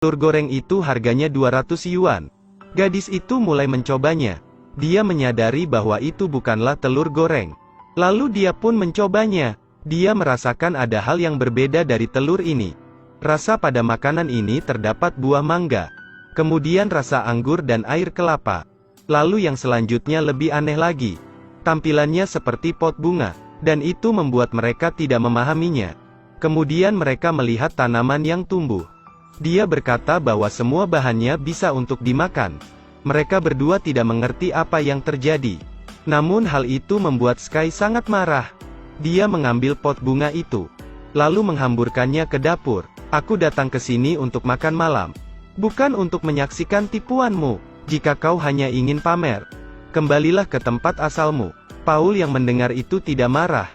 Telur goreng itu harganya 200 yuan. Gadis itu mulai mencobanya. Dia menyadari bahwa itu bukanlah telur goreng. Lalu dia pun mencobanya. Dia merasakan ada hal yang berbeda dari telur ini. Rasa pada makanan ini terdapat buah mangga. Kemudian rasa anggur dan air kelapa. Lalu yang selanjutnya lebih aneh lagi. Tampilannya seperti pot bunga. Dan itu membuat mereka tidak memahaminya. Kemudian mereka melihat tanaman yang tumbuh. Dia berkata bahwa semua bahannya bisa untuk dimakan. Mereka berdua tidak mengerti apa yang terjadi. Namun hal itu membuat Sky sangat marah. Dia mengambil pot bunga itu. Lalu menghamburkannya ke dapur. Aku datang ke sini untuk makan malam. Bukan untuk menyaksikan tipuanmu. Jika kau hanya ingin pamer, kembalilah ke tempat asalmu. Paul yang mendengar itu tidak marah.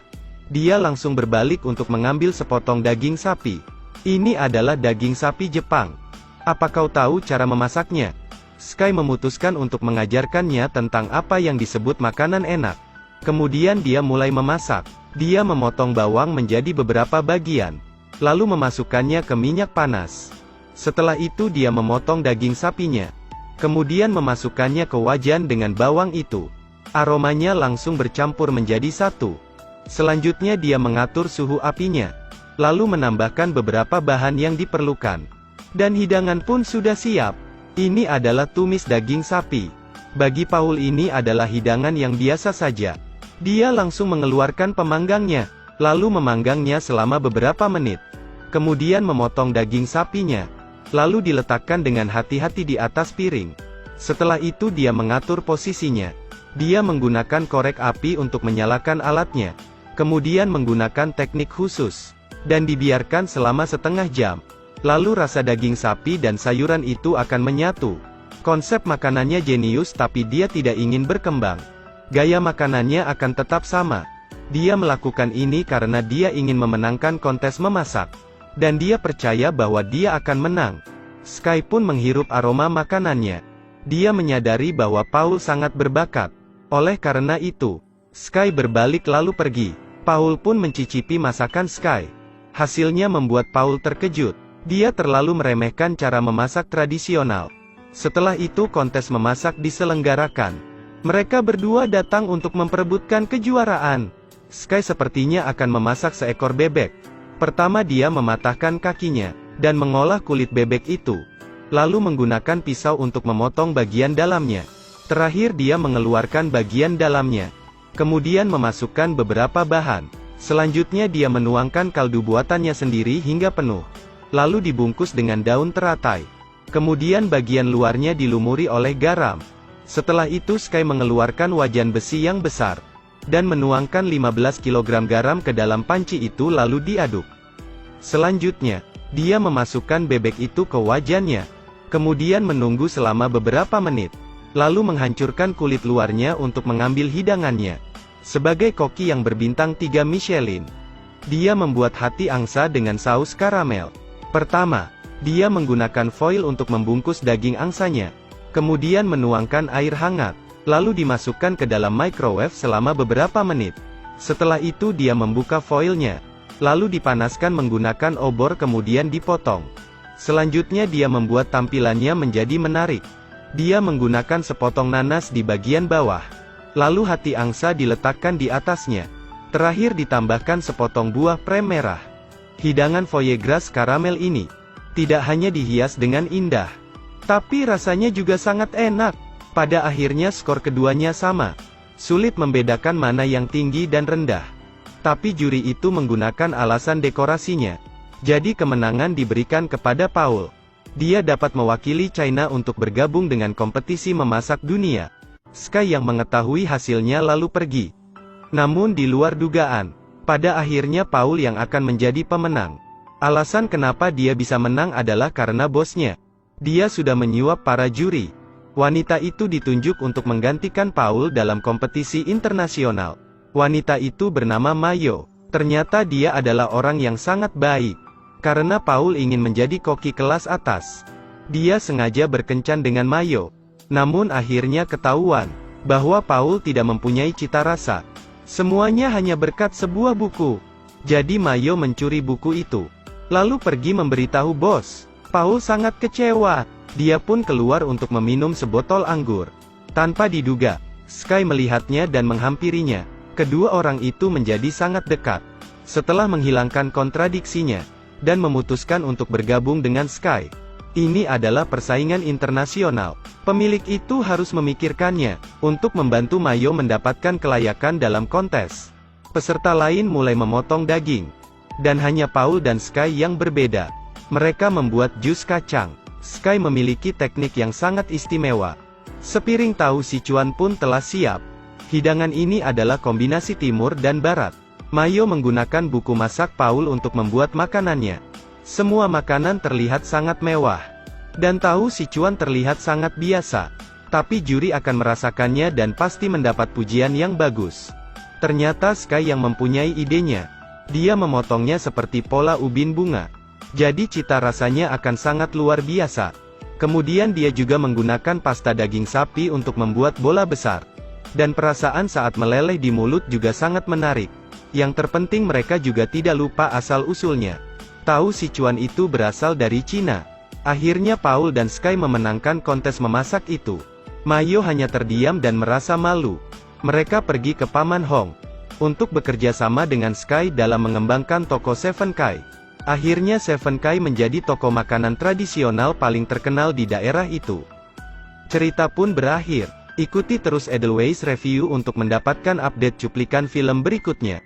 Dia langsung berbalik untuk mengambil sepotong daging sapi. Ini adalah daging sapi Jepang. Apa kau tahu cara memasaknya? Sky memutuskan untuk mengajarkannya tentang apa yang disebut makanan enak. Kemudian dia mulai memasak. Dia memotong bawang menjadi beberapa bagian. Lalu memasukkannya ke minyak panas. Setelah itu dia memotong daging sapinya. Kemudian memasukkannya ke wajan dengan bawang itu. Aromanya langsung bercampur menjadi satu. Selanjutnya dia mengatur suhu apinya. Lalu menambahkan beberapa bahan yang diperlukan. Dan hidangan pun sudah siap. Ini adalah tumis daging sapi. Bagi Paul ini adalah hidangan yang biasa saja. Dia langsung mengeluarkan pemanggangnya. Lalu memanggangnya selama beberapa menit. Kemudian memotong daging sapinya. Lalu diletakkan dengan hati-hati di atas piring. Setelah itu dia mengatur posisinya. Dia menggunakan korek api untuk menyalakan alatnya. Kemudian menggunakan teknik khusus. Dan dibiarkan selama setengah jam. Lalu rasa daging sapi dan sayuran itu akan menyatu. Konsep makanannya jenius tapi dia tidak ingin berkembang. Gaya makanannya akan tetap sama. Dia melakukan ini karena dia ingin memenangkan kontes memasak. Dan dia percaya bahwa dia akan menang. Sky pun menghirup aroma makanannya. Dia menyadari bahwa Paul sangat berbakat. Oleh karena itu, Sky berbalik lalu pergi. Paul pun mencicipi masakan Sky. Hasilnya membuat Paul terkejut. Dia terlalu meremehkan cara memasak tradisional. Setelah itu kontes memasak diselenggarakan. Mereka berdua datang untuk memperebutkan kejuaraan. Sky sepertinya akan memasak seekor bebek. Pertama dia mematahkan kakinya, dan mengolah kulit bebek itu. Lalu menggunakan pisau untuk memotong bagian dalamnya. Terakhir dia mengeluarkan bagian dalamnya. Kemudian memasukkan beberapa bahan. Selanjutnya dia menuangkan kaldu buatannya sendiri hingga penuh. Lalu dibungkus dengan daun teratai. Kemudian bagian luarnya dilumuri oleh garam. Setelah itu Sky mengeluarkan wajan besi yang besar. Dan menuangkan 15 kg garam ke dalam panci itu lalu diaduk. Selanjutnya, dia memasukkan bebek itu ke wajannya. Kemudian menunggu selama beberapa menit. Lalu menghancurkan kulit luarnya untuk mengambil hidangannya. Sebagai koki yang berbintang 3 Michelin, dia membuat hati angsa dengan saus karamel. Pertama, dia menggunakan foil untuk membungkus daging angsanya. Kemudian menuangkan air hangat, lalu dimasukkan ke dalam microwave selama beberapa menit. Setelah itu dia membuka foilnya, lalu dipanaskan menggunakan obor kemudian dipotong. Selanjutnya dia membuat tampilannya menjadi menarik. Dia menggunakan sepotong nanas di bagian bawah. Lalu hati angsa diletakkan di atasnya. Terakhir ditambahkan sepotong buah prem merah. Hidangan foie gras karamel ini tidak hanya dihias dengan indah, tapi rasanya juga sangat enak. Pada akhirnya skor keduanya sama. Sulit membedakan mana yang tinggi dan rendah. Tapi juri itu menggunakan alasan dekorasinya. Jadi kemenangan diberikan kepada Paul. Dia dapat mewakili China untuk bergabung dengan kompetisi memasak dunia. Sky yang mengetahui hasilnya lalu pergi. Namun di luar dugaan, pada akhirnya Paul yang akan menjadi pemenang. Alasan kenapa dia bisa menang adalah karena bosnya. Dia sudah menyuap para juri. Wanita itu ditunjuk untuk menggantikan Paul dalam kompetisi internasional. Wanita itu bernama Mayo. Ternyata dia adalah orang yang sangat baik. Karena Paul ingin menjadi koki kelas atas, dia sengaja berkencan dengan Mayo. Namun akhirnya ketahuan bahwa Paul tidak mempunyai cita rasa. Semuanya hanya berkat sebuah buku. Jadi Mayo mencuri buku itu, lalu pergi memberitahu bos. Paul sangat kecewa. Dia pun keluar untuk meminum sebotol anggur. Tanpa diduga, Sky melihatnya dan menghampirinya. Kedua orang itu menjadi sangat dekat. Setelah menghilangkan kontradiksinya, dan memutuskan untuk bergabung dengan Sky. Ini adalah persaingan internasional. Pemilik itu harus memikirkannya, untuk membantu Mayo mendapatkan kelayakan dalam kontes. Peserta lain mulai memotong daging. Dan hanya Paul dan Sky yang berbeda. Mereka membuat jus kacang. Sky memiliki teknik yang sangat istimewa. Sepiring tahu Sichuan pun telah siap. Hidangan ini adalah kombinasi timur dan barat. Mayo menggunakan buku masak Paul untuk membuat makanannya. Semua makanan terlihat sangat mewah. Dan tahu Sichuan terlihat sangat biasa. Tapi juri akan merasakannya dan pasti mendapat pujian yang bagus. Ternyata Sky yang mempunyai idenya. Dia memotongnya seperti pola ubin bunga. Jadi cita rasanya akan sangat luar biasa. Kemudian dia juga menggunakan pasta daging sapi untuk membuat bola besar. Dan perasaan saat meleleh di mulut juga sangat menarik. Yang terpenting mereka juga tidak lupa asal-usulnya. Tahu Sichuan itu berasal dari Cina. Akhirnya Paul dan Sky memenangkan kontes memasak itu. Mayo hanya terdiam dan merasa malu. Mereka pergi ke Paman Hong untuk bekerja sama dengan Sky dalam mengembangkan toko Seven Kai. Akhirnya Seven Kai menjadi toko makanan tradisional paling terkenal di daerah itu. Cerita pun berakhir. Ikuti terus Edelweiss Review untuk mendapatkan update cuplikan film berikutnya.